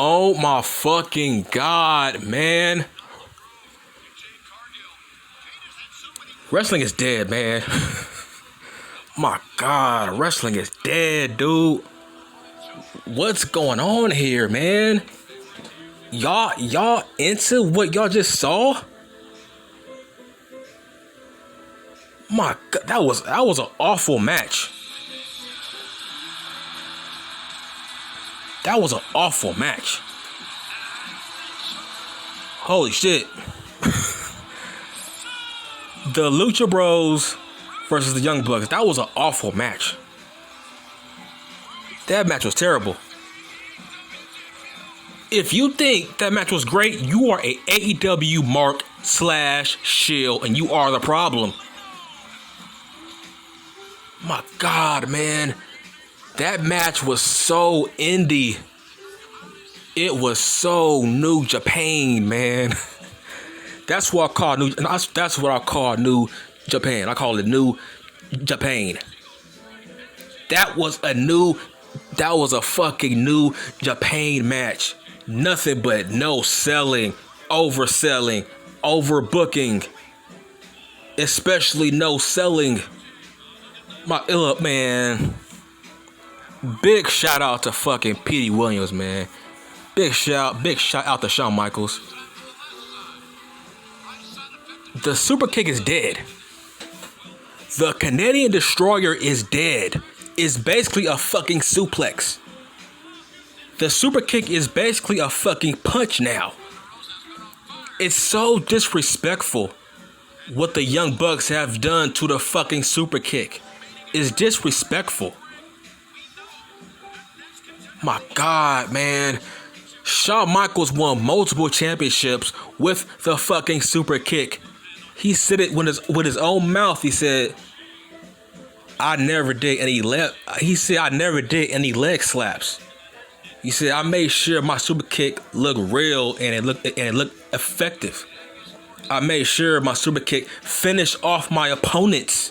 Oh my fucking God, man. Wrestling is dead, man. My God, wrestling is dead, dude. What's going on here, man? Y'all into what y'all just saw? My God, that was an awful match. That was an awful match. Holy shit. The Lucha Bros versus the Young Bucks. That was an awful match. That match was terrible. If you think that match was great, you are a AEW mark / shill, and you are the problem. My God, man. That match was so indie. It was so New Japan, man. That's what I call New Japan. I call it New Japan. That was a fucking New Japan match. Nothing but no selling, overselling, overbooking. Especially no selling. Man. Big shout out to fucking Petey Williams, man. Big shout out to Shawn Michaels. The super kick is dead. The Canadian Destroyer is dead. It's basically a fucking suplex. The super kick is basically a fucking punch now. It's so disrespectful what the Young Bucks have done to the fucking super kick. It's disrespectful. My God, man. Shawn Michaels won multiple championships with the fucking super kick. He said it with his own mouth. He said, I never did any leg slaps. He said, I made sure my super kick looked real and it looked effective. I made sure my super kick finished off my opponents.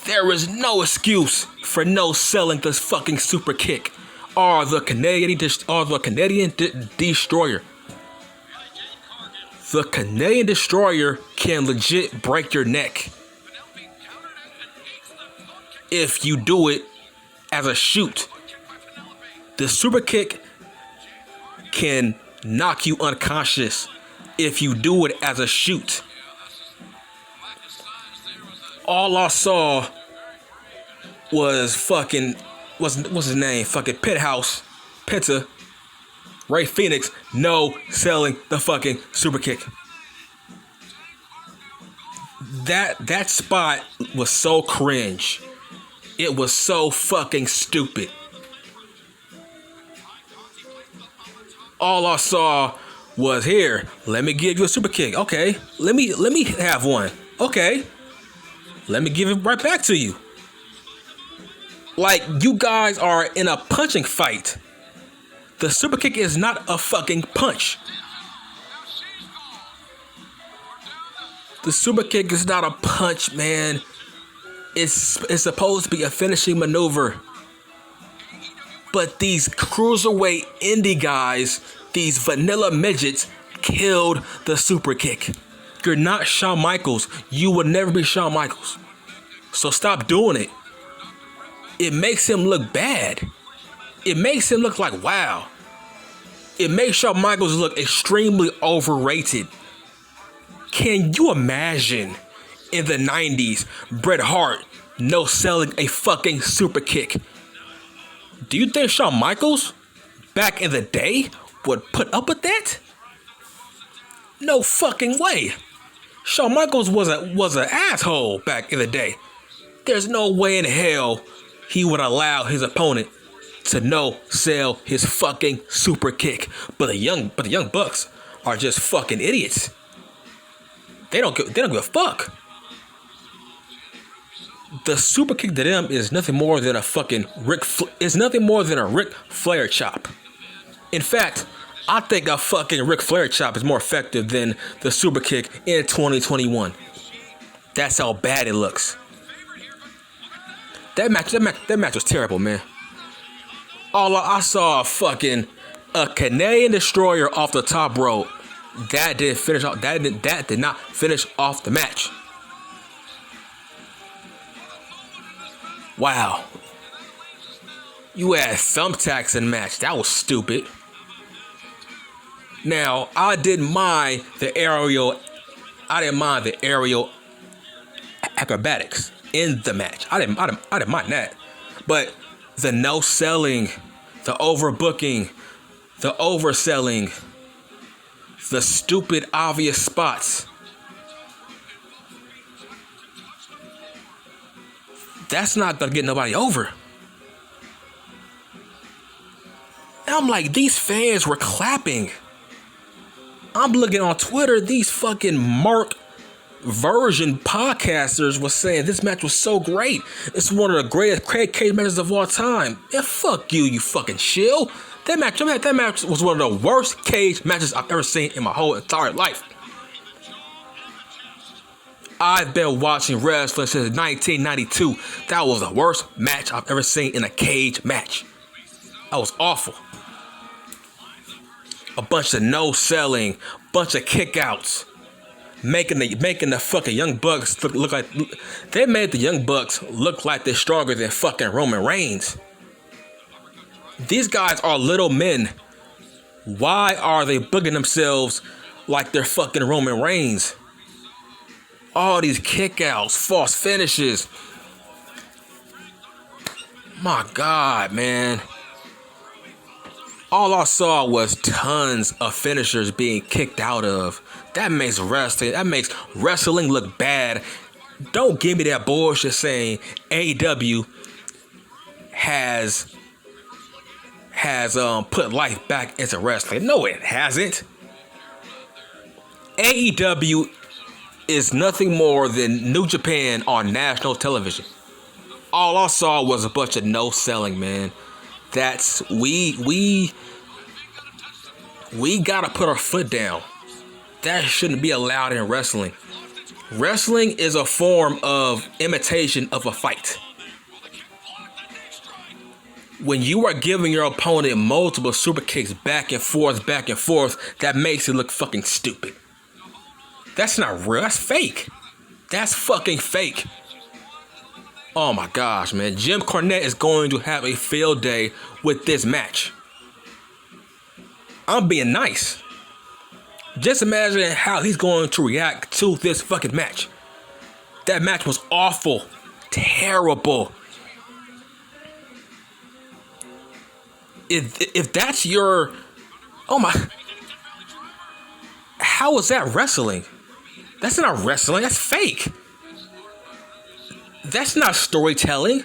There is no excuse for no selling this fucking super kick or the Canadian Destroyer. The Canadian Destroyer can legit break your neck if you do it as a shoot. The super kick can knock you unconscious if you do it as a shoot. All I saw was fucking what's his name? Fucking Penta, Ray Phoenix, no selling the fucking super kick. That spot was so cringe. It was so fucking stupid. All I saw was, here, let me give you a super kick. Okay, let me have one. Okay, let me give it right back to you. Like, you guys are in a punching fight. The super kick is not a fucking punch. The super kick is not a punch, man. It's supposed to be a finishing maneuver. But these cruiserweight indie guys, these vanilla midgets, killed the super kick. You're not Shawn Michaels. You will never be Shawn Michaels. So stop doing it. It makes him look bad. It makes him look like, wow. It makes Shawn Michaels look extremely overrated. Can you imagine in the 90s, Bret Hart no selling a fucking super kick? Do you think Shawn Michaels back in the day would put up with that? No fucking way. Shawn Michaels was an asshole back in the day. There's no way in hell he would allow his opponent to no sell his fucking super kick. But the young Bucks are just fucking idiots. They don't give a fuck. The super kick to them is nothing more than a fucking Ric Flair chop. In fact, I think a fucking Ric Flair chop is more effective than the super kick in 2021. That's how bad it looks. That match was terrible, man. All I saw fucking A Canadian Destroyer off the top rope. That did finish off. That did not finish off the match. Wow. You had thumbtacks in the match. That was stupid. Now, I didn't mind the aerial acrobatics in the match. I didn't mind that. But the no selling, the overbooking, the overselling, the stupid obvious spots. That's not gonna get nobody over. And I'm like, these fans were clapping. I'm looking on Twitter, these fucking Mark version podcasters were saying this match was so great. It's one of the greatest cage matches of all time. And fuck you, you fucking shill. That match was one of the worst cage matches I've ever seen in my whole entire life. I've been watching wrestling since 1992. That was the worst match I've ever seen in a cage match. That was awful. A bunch of no selling, bunch of kickouts, making the fucking Young Bucks look like they made the Young Bucks look like they're stronger than fucking Roman Reigns. These guys are little men. Why are they bugging themselves like they're fucking Roman Reigns? All these kickouts, false finishes. My God, man. All I saw was tons of finishers being kicked out of. That makes wrestling look bad. Don't give me that bullshit saying AEW has put life back into wrestling. No, it hasn't. AEW is nothing more than New Japan on national television. All I saw was a bunch of no selling, man. That's we gotta put our foot down. That shouldn't be allowed in wrestling. Wrestling is a form of imitation of a fight. When you are giving your opponent multiple super kicks back and forth, that makes it look fucking stupid. That's not real. That's fake. That's fucking fake. Oh my gosh, man. Jim Cornette is going to have a field day with this match. I'm being nice. Just imagine how he's going to react to this fucking match. That match was awful. Terrible. If that's your... Oh my... How is that wrestling? That's not wrestling. That's fake. That's not storytelling.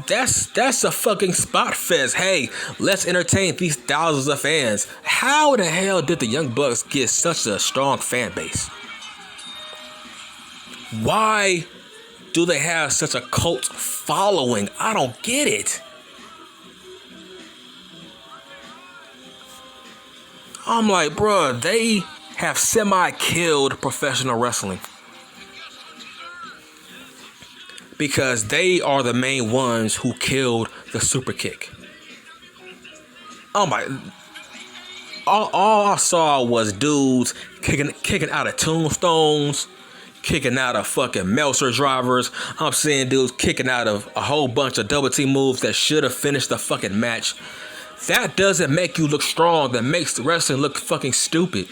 That's a fucking spot fest. Hey, let's entertain these thousands of fans. How the hell did the Young Bucks get such a strong fan base? Why do they have such a cult following? I don't get it. I'm like, bruh, they have semi-killed professional wrestling. Because they are the main ones who killed the super kick. Oh my. All I saw was dudes kicking out of tombstones, kicking out of fucking Meltzer drivers. I'm seeing dudes kicking out of a whole bunch of double team moves that should have finished the fucking match. That doesn't make you look strong. That makes the wrestling look fucking stupid.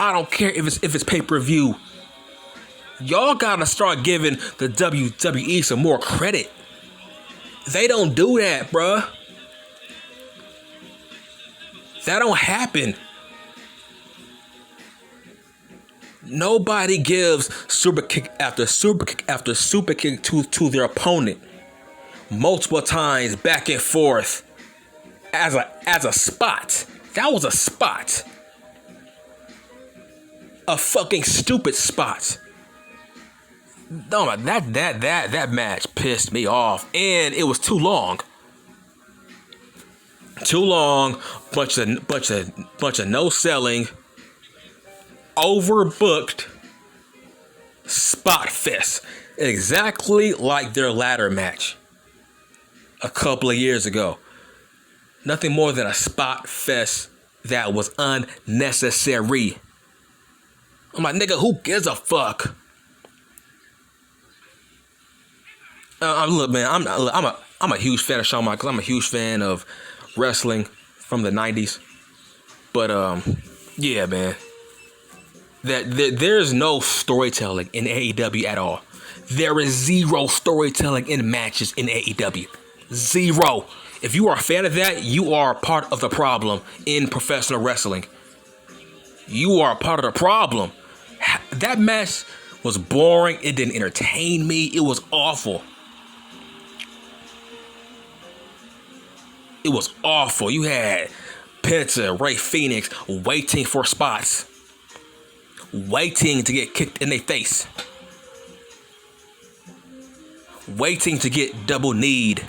I don't care if it's pay-per-view. Y'all gotta start giving the WWE some more credit. They don't do that, bruh. That don't happen. Nobody gives super kick after super kick after super kick to their opponent multiple times back and forth as a spot. That was a spot. A fucking stupid spot. No, that match pissed me off, and it was too long. Too long, bunch of no selling, overbooked spot fest, exactly like their ladder match. a couple of years ago. Nothing more than a spot fest that was unnecessary. I'm like, nigga, who gives a fuck? Look, man, I'm a huge fan of Shawn Michaels. I'm a huge fan of wrestling from the '90s. But yeah, man, there's no storytelling in AEW at all. There is zero storytelling in matches in AEW. Zero. If you are a fan of that, you are part of the problem in professional wrestling. You are part of the problem. That match was boring. It didn't entertain me. It was awful. It was awful. You had Penta, Ray Phoenix waiting for spots. Waiting to get kicked in their face. Waiting to get double kneed.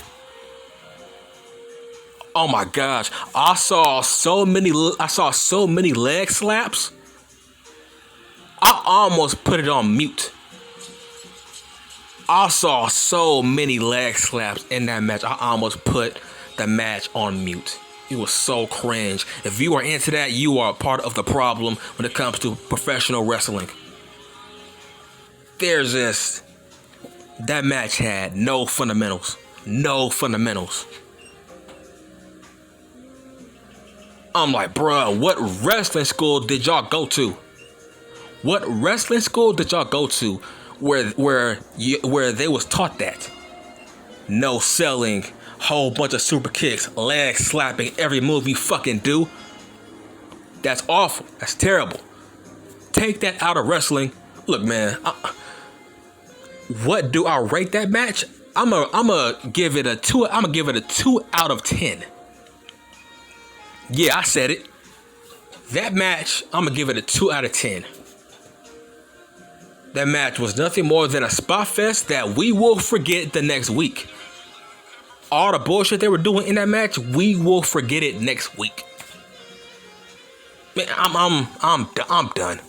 Oh my gosh. I saw so many leg slaps. I almost put it on mute. I saw so many leg slaps in that match. I almost put the match on mute. It was so cringe. If you are into that, you are part of the problem when it comes to professional wrestling. There's this. That match had no fundamentals. No fundamentals. I'm like, bruh, what wrestling school did y'all go to? What wrestling school did y'all go to where they was taught that? No selling, whole bunch of super kicks, leg slapping every move you fucking do. That's awful. That's terrible. Take that out of wrestling. Look, man, what do I rate that match? I'm gonna give it a 2. I'm gonna give it a 2 out of 10. Yeah, I said it. That match, I'm gonna give it a 2 out of 10. That match was nothing more than a spot fest that we will forget the next week. All the bullshit they were doing in that match, we will forget it next week. Man, I'm done.